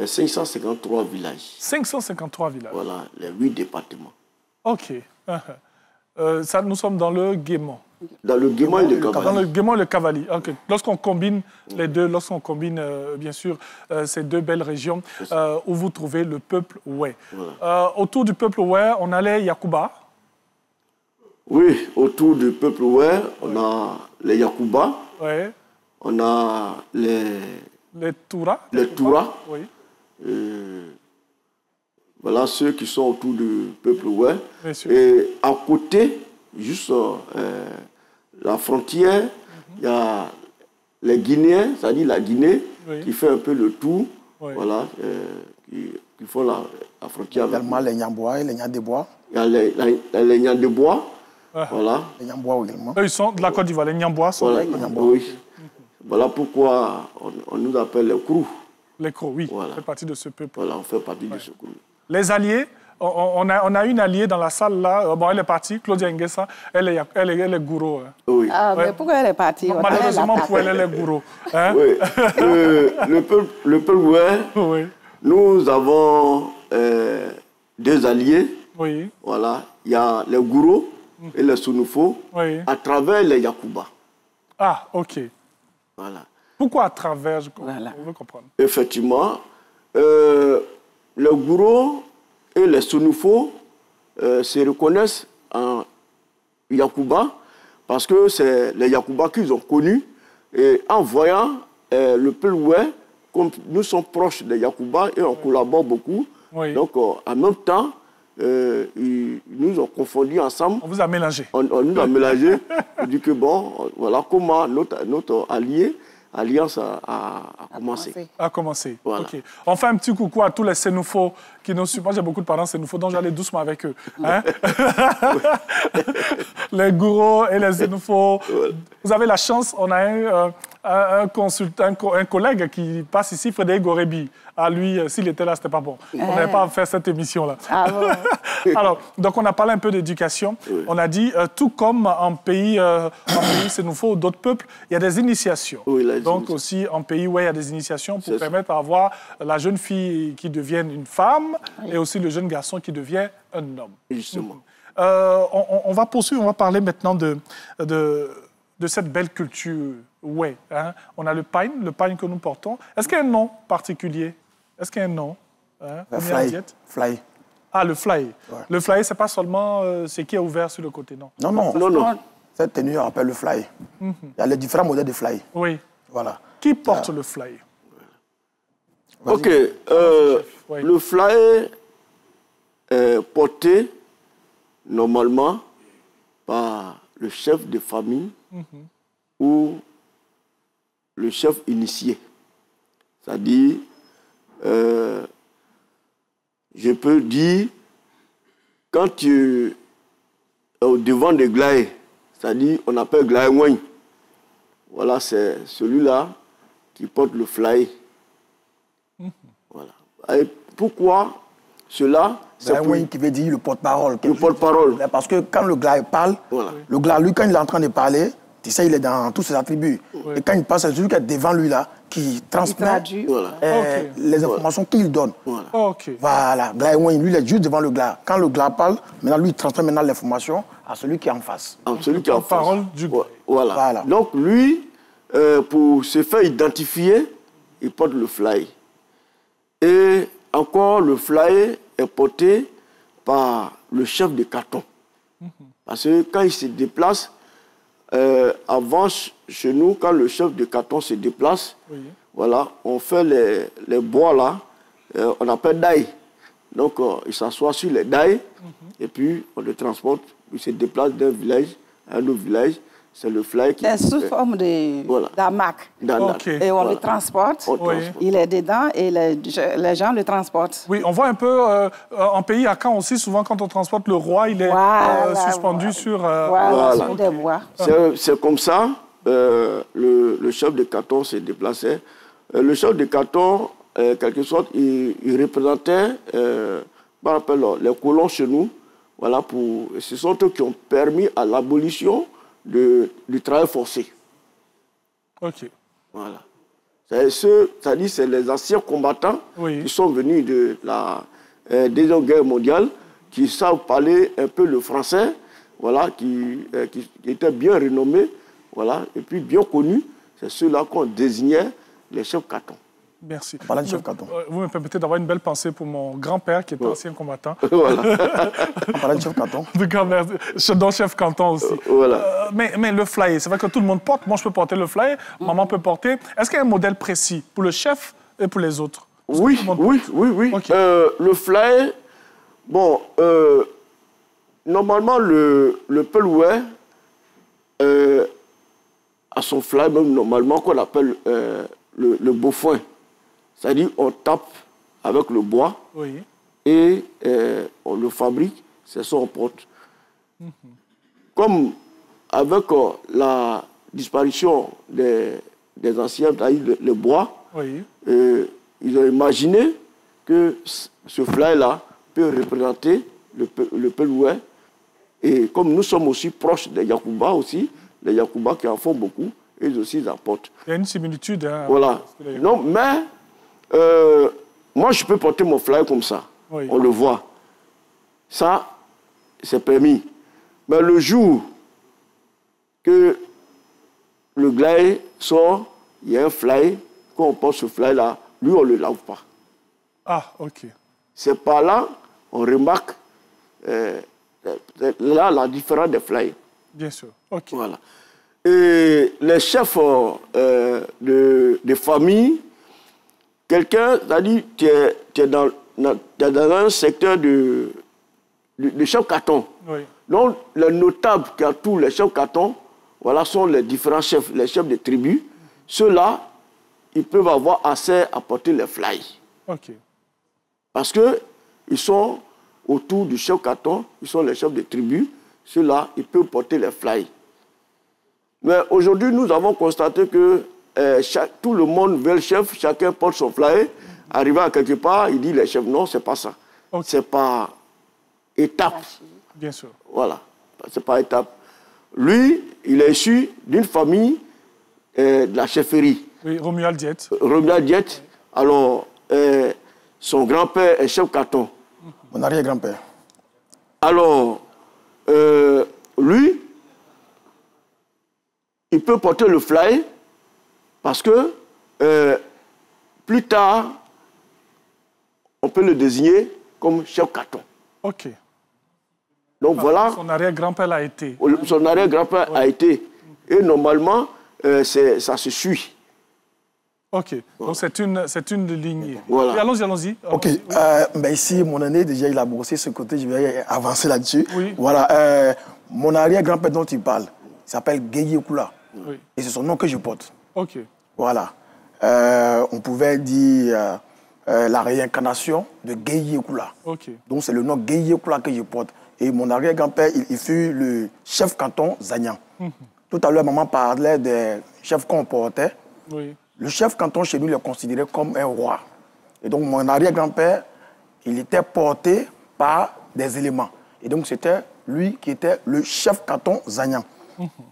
553 villages. 553 villages. Voilà, les 8 départements. OK. Ça, nous sommes dans le Guémon. Dans le Guémon et le Cavali. Dans le Guémon et le Cavali. Okay. Lorsqu'on combine les deux, lorsqu'on combine, bien sûr, ces deux belles régions où vous trouvez le peuple ouais. Voilà. Autour du peuple ouais, on a les Yakuba. Oui, autour du peuple ouais, on a les Yakuba. Ouais. On a les Toura. Les Toura. Oui. Voilà ceux qui sont autour du peuple ouais. Et à côté, juste la frontière, il y a les Guinéens, c'est-à-dire la Guinée, qui fait un peu le tour, voilà, qui font la frontière. Également les Nyambois et les Nyadebois. il y a les Nyans de bois. Voilà. Les Nyambois également. Eux, ils sont de la Côte d'Ivoire, les Nyambois sont voilà. de la Côte d'Ivoire. Oui. Voilà pourquoi on nous appelle les Krou. Les Krou, oui, on fait partie de ce peuple. Voilà, on fait partie de ce Krou. Les alliés, on a une alliée dans la salle là. Bon, elle est partie, Claudia Nguessa, elle est gourou. Hein. Oui. Ah, mais pourquoi elle est partie? Malheureusement pour elle, elle est gourou. Hein? Oui. Le peuple ouest, oui. Nous avons deux alliés. Oui. Voilà. Il y a les gourous et les Sunufo à travers les Yakuba. Ah, ok. Voilà. Pourquoi à travers? On veut comprendre. Effectivement, les gourous et les Sunufo se reconnaissent en Yakuba parce que c'est les Yakuba qu'ils ont connus. Et en voyant le Peloué, comme nous sommes proches des Yakuba et on collabore beaucoup, donc en même temps, ils nous ont confondus ensemble. On vous a mélangé. On nous a mélangé. On dit que bon, voilà comment notre alliance a commencé. A commencé. Voilà. Okay. On fait un petit coucou à tous les Sénoufos qui nous suivent. Moi, j'ai beaucoup de parents Sénoufos, donc j'allais doucement avec eux. Hein? Les gourous et les Sénoufos. Vous avez la chance, on a un collègue qui passe ici, Frédéric Gorebi. À lui, s'il était là, c'était pas bon. On n'avait pas fait cette émission-là. Ah bon. Alors, donc on a parlé un peu d'éducation. Oui. On a dit, tout comme en pays Sénoufo, d'autres peuples, il y a des initiations. Oui, donc aussi en pays où il y a des initiations pour permettre d'avoir la jeune fille qui devienne une femme et aussi le jeune garçon qui devient un homme. Justement. On va poursuivre, on va parler maintenant de cette belle culture. Ouais, hein? On a le pain que nous portons. Est-ce qu'il y a un nom particulier? Est-ce qu'il y a un nom? Hein? Fly. Ah, le fly. Ouais. Le fly, c'est pas seulement ce qui est ouvert sur le côté, non? Non. Cette tenue, on appelle le fly. Il y a les différents modèles de fly. Oui. Voilà. Qui porte le fly? Ok. Le fly est porté normalement par le chef de famille ou le chef initié. C'est-à-dire, je peux dire, quand tu es au devant de Glaé, c'est-à-dire, on appelle Glaé Wany. Voilà, c'est celui-là qui porte le fly. Voilà. Et pourquoi cela? C'est Wany qui veut dire le porte-parole. Le porte-parole. Parce que quand le Glaé parle, le Glaé, lui, quand il est en train de parler, tu sais, il est dans tous ses attributs. Et quand il passe, c'est celui qui est devant lui, là, qui transmet les informations qu'il donne. Voilà. Glaé Wany, lui, il est juste devant le Glaé. Quand le Glaé parle, maintenant, lui, il transmet maintenant l'information à celui qui est en face. À celui qui est en face. Parole du Glaé. Voilà. Donc, lui, pour se faire identifier, il porte le fly. Et encore, le fly est porté par le chef de canton. Parce que quand il se déplace, avant, chez nous, quand le chef de canton se déplace, voilà, on fait les bois là, on appelle daï. Donc, il s'assoit sur les daï, et puis on le transporte, il se déplace d'un village à un autre village. C'est le fly qui... C'est sous forme d'hamac. Et on le transporte, il est dedans et les gens le transportent. Oui, on voit un peu en pays à Caen aussi, souvent quand on transporte le roi, il est suspendu sur des bois. C'est comme ça, le chef de canton s'est déplacé. Le chef de canton, quelque sorte, il représentait les colons chez nous. Voilà, ce sont eux qui ont permis à l'abolition du travail forcé. Ok. Voilà. C'est-à-dire c'est les anciens combattants qui sont venus de la Deuxième Guerre mondiale, qui savent parler un peu le français, voilà, qui étaient bien renommés, voilà, et puis bien connus. C'est ceux-là qu'on désignait les chefs cantons. Merci. Vous me permettez d'avoir une belle pensée pour mon grand-père qui était ancien combattant. Voilà. On parlait de chef canton. Donc chef canton aussi. Voilà. Mais le fly, c'est vrai que tout le monde porte. Moi, je peux porter le fly. Maman peut porter. Est-ce qu'il y a un modèle précis pour le chef et pour les autres? Oui. Okay. Le fly, bon, normalement, le Peloué a son fly, même normalement, qu'on appelle le beau foin. C'est-à-dire on tape avec le bois et on le fabrique. c'est ça qu'on porte. Comme avec la disparition des anciens, le bois, ils ont imaginé que ce fly-là peut représenter le Pelouet. Et comme nous sommes aussi proches des Yakuba aussi, les Yakuba qui en font beaucoup, ils aussi ils apportent. Il y a une similitude. Hein, voilà. Non, mais moi, je peux porter mon fly comme ça. Oui. On le voit. Ça, c'est permis. Mais le jour que le glide sort, il y a un fly. Quand on porte ce fly-là, lui, on ne le lave pas. Ah, ok. C'est par là on remarque là la différence des fly. Bien sûr. Ok. Voilà. Et les chefs de famille, quelqu'un, c'est-à-dire, tu es dans un secteur de chef carton. Oui. Donc, les notables qui ont tous les chefs carton, voilà, sont les différents chefs, les chefs de tribus. Ceux-là, ils peuvent avoir accès à porter les fly. Ok. Parce qu'ils sont autour du chef carton, ils sont les chefs de tribus. Ceux-là, ils peuvent porter les fly. Mais aujourd'hui, nous avons constaté que tout le monde veut le chef, chacun porte son fly. Arrivé à quelque part, il dit les chefs, non, c'est pas ça. Okay. C'est pas étape. Bien sûr. Voilà, c'est pas étape. Lui, il est issu d'une famille de la chefferie. Oui, Romuald Diet. Romuald Diet. Alors, son grand-père est chef carton. Mon arrière-grand-père. Alors, lui, il peut porter le fly parce que plus tard, on peut le désigner comme chef carton. Ok. Donc voilà. Son arrière-grand-père l'a été. Son arrière-grand-père a été. Et normalement, ça se suit. Ok. Donc c'est une lignée. Voilà. Allons-y. Ok. Ben ici, mon aîné, déjà, il a brossé ce côté. Je vais avancer là-dessus. Oui. Voilà. Mon arrière-grand-père dont il parle, il s'appelle Gueye Kula. Oui. Et c'est son nom que je porte. Ok. Voilà. On pouvait dire la réincarnation de Gueye Kula. Ok. Donc c'est le nom Gueye Kula que je porte. Et mon arrière-grand-père, il fut le chef canton Zagnan. Tout à l'heure, maman parlait des chefs qu'on portait. Oui. Le chef canton chez nous, il est considéré comme un roi. Et donc mon arrière-grand-père, il était porté par des éléments. Et donc c'était lui qui était le chef canton Zagnan.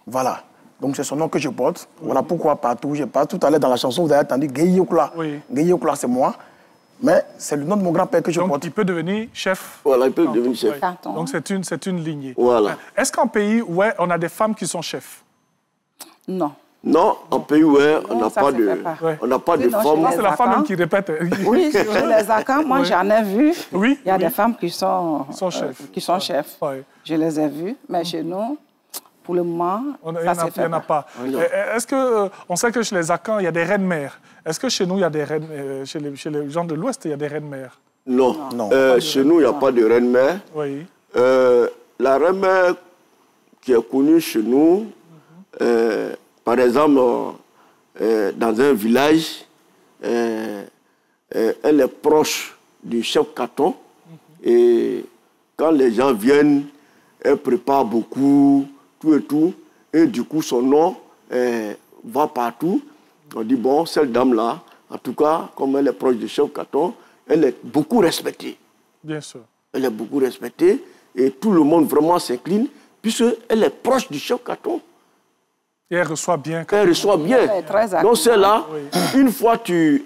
Voilà. Donc c'est son nom que je porte. Voilà pourquoi partout, je parle. Tout à l'heure dans la chanson, vous avez entendu Gueye Kula. Oui. Gueye Kula, c'est moi. Mais c'est le nom de mon grand-père que je porte. Donc il peut devenir chef. Voilà, il peut devenir chef. Oui. Donc c'est une lignée. Voilà. Est-ce qu'en pays où on a des femmes qui sont chefs? Non. Non, en pays où on n'a pas de, femmes. C'est la femme qui répète. Oui, sur les Akans, moi j'en ai vu. Oui. Il y a des femmes qui sont chefs. Oui. Je les ai vues, mais chez nous, pour le moment, il n'y en a pas. Est-ce que, on sait que chez les Akans, il y a des reines-mères. Est-ce que chez nous, il y a des reines, chez les gens de l'Ouest, il y a des reines-mères? Non. Chez nous, il n'y a pas de reine-mère. Oui. La reine-mère qui est connue chez nous, par exemple, dans un village, elle est proche du chef carton. Et quand les gens viennent, elle prépare beaucoup, tout et tout. Et du coup, son nom va partout. On dit, bon, cette dame-là, en tout cas, comme elle est proche du chef carton, elle est beaucoup respectée. Bien sûr. Elle est beaucoup respectée. Et tout le monde vraiment s'incline, puisqu'elle est proche du chef carton. Et elle reçoit bien. Elle reçoit bien. Donc celle-là, une fois tu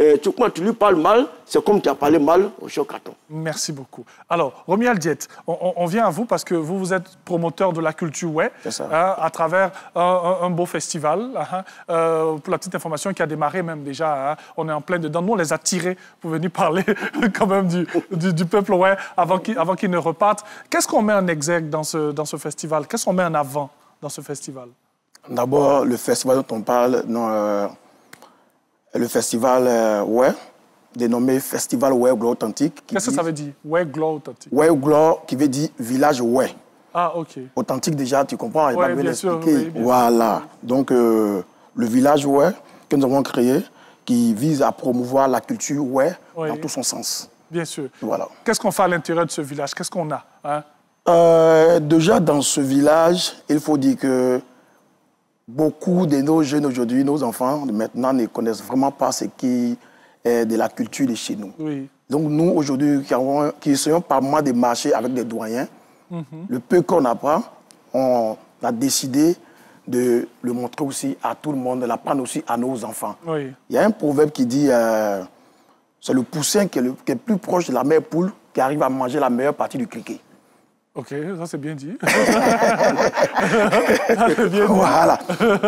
lui parles mal, c'est comme tu as parlé mal au chef carton. Merci beaucoup. Alors, Romuald Diet, on vient à vous parce que vous êtes promoteur de la culture à travers un beau festival. Pour la petite information qui a démarré même déjà, on est en plein dedans. Nous, on les a tirés pour venir parler quand même du peuple avant qu'ils ne repartent. Qu'est-ce qu'on met en exergue dans ce festival? Qu'est-ce qu'on met en avant dans ce festival? D'abord, le festival dont on parle, le festival dénommé Festival Gloire Authentique. Qu'est-ce que ça veut dire, Gloire Authentique? Gloire qui veut dire village Ah, ok. Authentique déjà, tu comprends, il va bien l'expliquer. Oui, voilà. Donc, le village que nous avons créé, qui vise à promouvoir la culture dans tout son sens. Bien sûr. Voilà. Qu'est-ce qu'on fait à l'intérieur de ce village? Qu'est-ce qu'on a Déjà, dans ce village, il faut dire que beaucoup de nos jeunes aujourd'hui, nos enfants de maintenant, ne connaissent vraiment pas ce qui est de la culture de chez nous. Oui. Donc nous, aujourd'hui, qui essayons par moment de marcher avec des doyens, le peu qu'on apprend, on a décidé de le montrer aussi à tout le monde, de l'apprendre aussi à nos enfants. Oui. Il y a un proverbe qui dit, c'est le poussin qui est plus proche de la mère poule qui arrive à manger la meilleure partie du criquet. Ok, ça c'est bien dit. Ça, c'est bien dit. Voilà.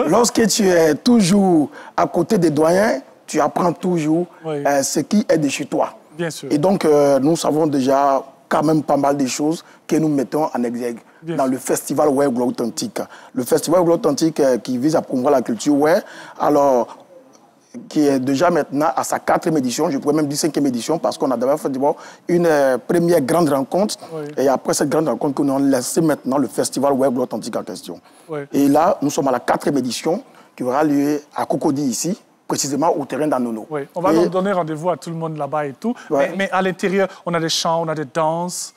Lorsque tu es toujours à côté des doyens, tu apprends toujours ce qui est de chez toi. Bien sûr. Et donc, nous savons déjà quand même pas mal de choses que nous mettons en exergue dans le festival Way Glow Authentique. Le festival Glow Authentique qui vise à promouvoir la culture Way, alors qui est déjà maintenant à sa 4e édition, je pourrais même dire 5e édition, parce qu'on a d'abord fait une première grande rencontre, et après cette grande rencontre, nous avons laissé maintenant le festival Way Glow Authentique en question. Et là, nous sommes à la 4e édition, qui aura lieu à Cocody ici, précisément au terrain d'Anono. Oui, on va donc donner rendez-vous à tout le monde là-bas et tout. Mais à l'intérieur, on a des chants, on a des danses.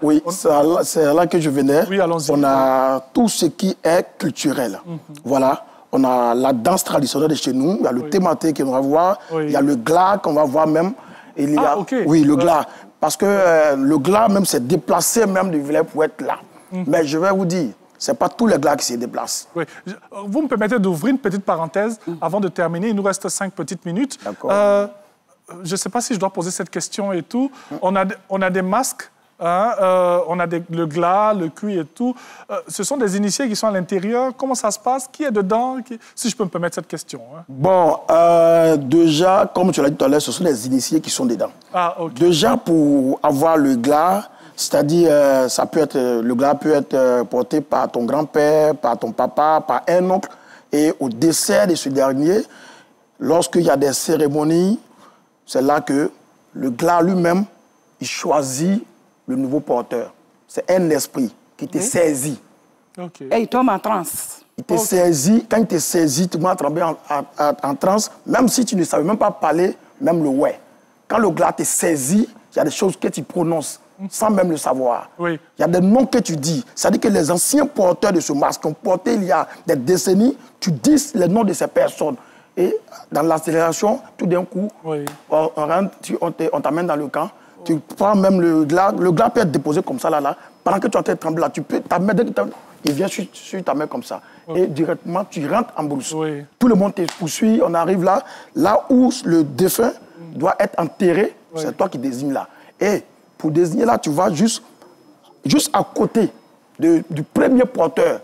Oui, c'est là que je venais. Oui, allons-y. On a tout ce qui est culturel. Voilà. On a la danse traditionnelle de chez nous. Il y a le thématique qu'on va voir. Il y a le glas qu'on va voir même. Il y a, oui, le glas. Parce que le glas même s'est déplacé même du village pour être là. Mais je vais vous dire, ce n'est pas tous les glas qui se déplacent. Oui. Vous me permettez d'ouvrir une petite parenthèse avant de terminer. Il nous reste 5 petites minutes. Je ne sais pas si je dois poser cette question et tout. On a des masques, hein, on a le glas, le cuir et tout. Ce sont des initiés qui sont à l'intérieur. Comment ça se passe? Qui est dedans? Si je peux me permettre cette question. Hein. Bon, déjà, comme tu l'as dit tout à l'heure, ce sont les initiés qui sont dedans. Ah, ok. Déjà, pour avoir le glas, c'est-à-dire, le glas peut être porté par ton grand-père, par ton papa, par un oncle. Et au décès de ce dernier, lorsqu'il y a des cérémonies, c'est là que le glas lui-même, il choisit le nouveau porteur. C'est un esprit qui te saisit. Et il tombe en transe. Il te saisit. Quand il te saisit, tu vas tomber en transe, même si tu ne savais même pas parler, même le ouais. Quand le glas te saisit, il y a des choses que tu prononces sans même le savoir. Il y a des noms que tu dis. C'est-à-dire que les anciens porteurs de ce masque ont porté il y a des décennies, tu dis les noms de ces personnes. Et dans l'accélération, tout d'un coup, on t'amène dans le camp. Tu prends même le glas peut être déposé comme ça, là. Pendant que tu es en train de trembler, tu peux, il vient sur ta main comme ça. Et directement, tu rentres en brousse. Tout le monde te poursuit, on arrive là où le défunt doit être enterré, c'est toi qui désignes là. Et pour désigner là, tu vas juste à côté du premier porteur.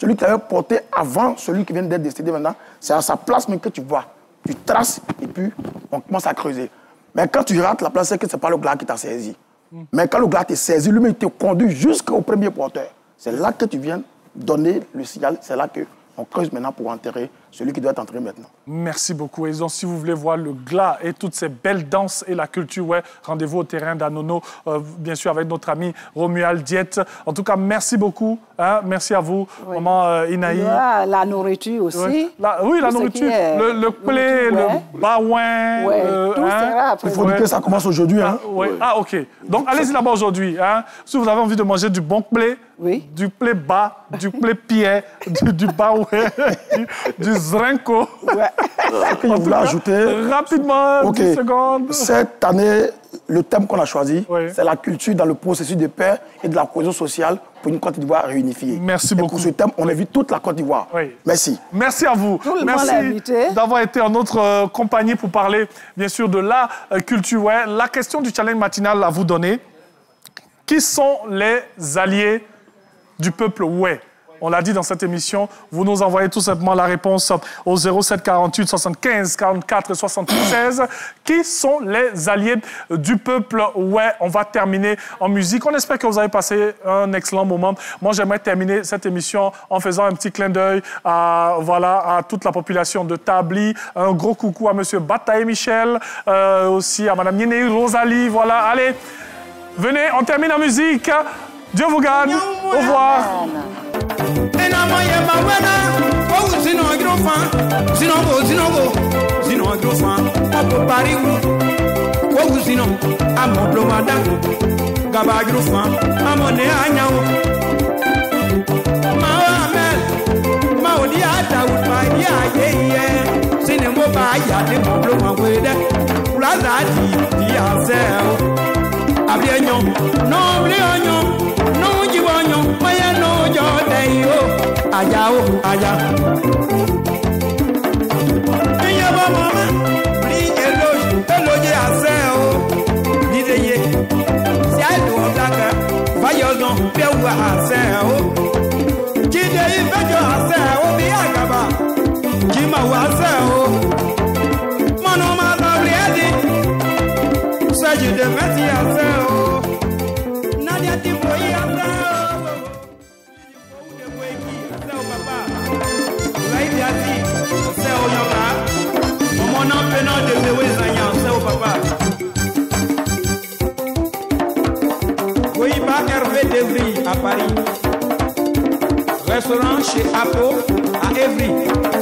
Celui qui avait porté avant celui qui vient d'être décédé maintenant, c'est à sa place même que tu vois. Tu traces et puis on commence à creuser. Mais quand tu rates la place, c'est que ce n'est pas le glas qui t'a saisi. Mais quand le glas t'a saisi, lui-même, il te conduit jusqu'au premier porteur. C'est là que tu viens donner le signal. C'est là qu'on creuse maintenant pour enterrer celui qui doit être enterré maintenant. Merci beaucoup. Et donc, si vous voulez voir le glas et toutes ces belles danses et la culture, rendez-vous au terrain d'Anono, bien sûr, avec notre ami Romuald Diette. En tout cas, merci beaucoup. Hein, merci à vous, maman Inaï. La nourriture aussi. Oui, la nourriture. Le plé, le baouin. Tout sera il faut dire que ça commence aujourd'hui. Hein. Ah, OK. Donc, allez-y là-bas aujourd'hui. Hein. Si vous avez envie de manger du bon plé, du plé bas, du plé pied, du baouin, du zrenko. Ce que je voulais ajouter. Rapidement, 10 secondes. Cette année, le thème qu'on a choisi, c'est la culture dans le processus de paix et de la cohésion sociale pour une Côte d'Ivoire réunifiée. Merci beaucoup. Pour ce thème, on invite toute la Côte d'Ivoire. Merci. Merci à vous. Merci d'avoir été en notre compagnie pour parler, bien sûr, de la culture. La question du challenge matinal à vous donner. Qui sont les alliés du peuple Way? On l'a dit dans cette émission, vous nous envoyez tout simplement la réponse au 07 48 75 44 76. Qui sont les alliés du peuple? On va terminer en musique. On espère que vous avez passé un excellent moment. Moi, j'aimerais terminer cette émission en faisant un petit clin d'œil à toute la population de Tabli. Un gros coucou à M. Bataille Michel, aussi à Mme Yéné Rosalie. Voilà, allez, venez, on termine en musique. Dieu vous garde. Au revoir. Wogusino, Amo Blomada, Gabagrufan, Amone Anyao, Mahamel, Maudiata, Udmaya, Sinemo Baya, the Mobloma with Razati, Diazel, Abiano, no Leono, no Giovanno, Maya no Jodeo, Ayao, Aya. Mama, please eloge Azel, Dideye, Siado Daka, Fayodon, Pewa Azel, Kide Vejo Azel, Biagaba, Kima Wazel, Monoma Gabrieli, Serge de Messi Azel, Nadia Tiboy Azel, on a peine de me papa. Oui, pas Hervé Devry à Paris. Restaurant chez Apo à Evry.